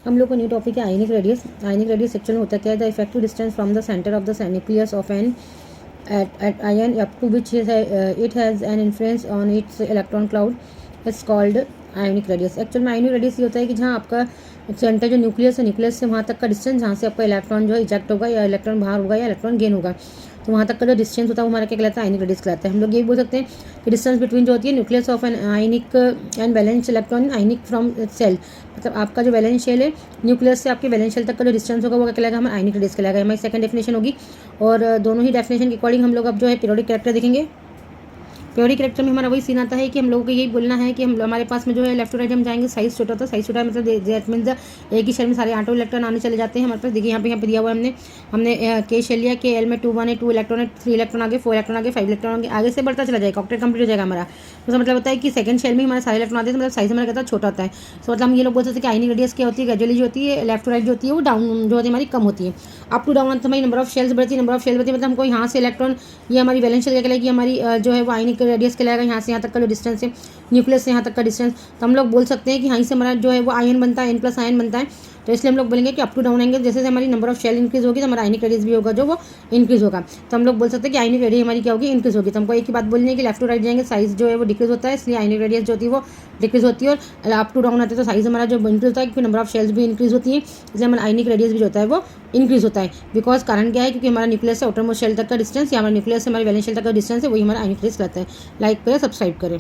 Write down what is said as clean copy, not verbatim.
हम लोग को न्यू टॉपिक है ionic radius. Ionic radius actual में होता क्या है? The effective distance from the centre of the nucleus of an at ion up to which it has an influence on its electron cloud is called ionic radius। Actual में ionic radius ये होता है कि जहाँ आपका centre जो nucleus है, nucleus से वहाँ तक का डिस्टेंस जहाँ से आपका इलेक्ट्रॉन जो है इजेक्ट होगा या इलेक्ट्रॉन बाहर होगा या इलेक्ट्रॉन गेन होगा, तो वहाँ तक का जो डिस्टेंस होता है वो हमारा क्या कहलाता है? आयनिक रेडियस कहलाता है। हम लोग ये बोल सकते हैं कि डिस्टेंस बिटवीन जो होती है nucleus of an ionic and valence electron ionic from cell, मतलब आपका जो वैलेंस शेल है न्यूक्लियस से आपके वैलेंस शेल तक का जो डिस्टेंस होगा वो क्या कहलाएगा? हमारा आयनिक रेडियस कहलाएगा। हमारी सेकंड डेफिनेशन होगी। और दोनों ही डेफिनेशन के अकॉर्डिंग हम लोग अब जो है पीरियोडिक कैरेक्टर देखेंगे। पीरियोडिक कैरेक्टर में हमारा वही सीन आता है कि हम लोगों को यही बोलना है कि हम हमारे पास में जो है लेफ्ट टू राइट हम जाएंगे, साइज छोटा होता है। साइज छोटा है मतलब दैट मीन्स एक ही शेल में सारे 8 इलेक्ट्रॉन आने चले जाते हैं हमारे पास। देखिए यहाँ पे दिया हुआ है हमने के शेल लिया, के एल में 2 1 है, 2 इलेक्ट्रॉन है, 3 इलेक्ट्रॉन आगे, 4 इलेक्ट्रॉन आगे, 5 इलेक्ट्रॉन आगे, आगे से बढ़ता चला जाएगा, ऑक्टेट कंप्लीट हो जाएगा हमारा। तो मतलब होता है कि सेकंड शेल में हमारे सारे इलेक्ट्रॉन आते हैं, मतलब साइज हमारा कहता छोटा होता है। तो मतलब हम ये लोग बोल सकते हैं कि आयनिक रेडियस क्या होती है? ग्रेजुअली जो होती है लेफ्ट टू राइट जो होती है वो डाउन जो होती है हमारी कम होती है। अप टू डाउन तो हमारी नंबर ऑफ शेल्स बढ़ती है, नंबर ऑफ शेल बढ़ती है मतलब हमको यहाँ से इलेक्ट्रॉन ये हमारी वैलेंस शेल क्या कहलाएगी? हमारी जो है वो आयनिक रेडियस कहलाएगा। यहाँ से यहाँ तक का जो डिस्टेंस है न्यूक्लियस से यहाँ तक का डिस्टेंस, तो हम लोग बोल सकते हैं कि यहाँ से हमारा जो है वो आयन बनता है, n+ आयन बनता है। तो इसलिए हम लोग बोलेंगे कि अप टू डाउन आएंगे, जैसे हमारी नंबर ऑफ शेल इंक्रीज होगी तो हमारा आयनिक रेडियस भी होगा जो वो इंक्रीज होगा। तो हम लोग बोल सकते हैं कि आयनिक रेडियस हमारी क्या होगी? इंक्रीज होगी। तो हमको एक ही बात बोलनी है कि लेफ्ट टू राइट जाएंगे साइज जो है वो डिक्रीज होता है, इसलिए आयनिक रेडियस जो होती है वो डिक्रीज होती है। और अप टू डाउन आते हैं तो साइज हमारा जो इंक्रीज होता है क्योंकि नंबर ऑफ शेल्स भी इंक्रीज होती है, इसलिए हमारा आयनिक रेडियस भी जो होता है वो इंक्रीज होता है। बिकॉज कारण क्या है? क्योंकि हमारा न्यूक्लियस से आउटरमोस्ट शेल तक का डिस्टेंस या हमारा न्यूक्लियस से हमारी वैलेंस शेल तक का डिस्टेंस है, वही हमारा आयनिक रेडियस रहता है। लाइक करें, सब्सक्राइब करें।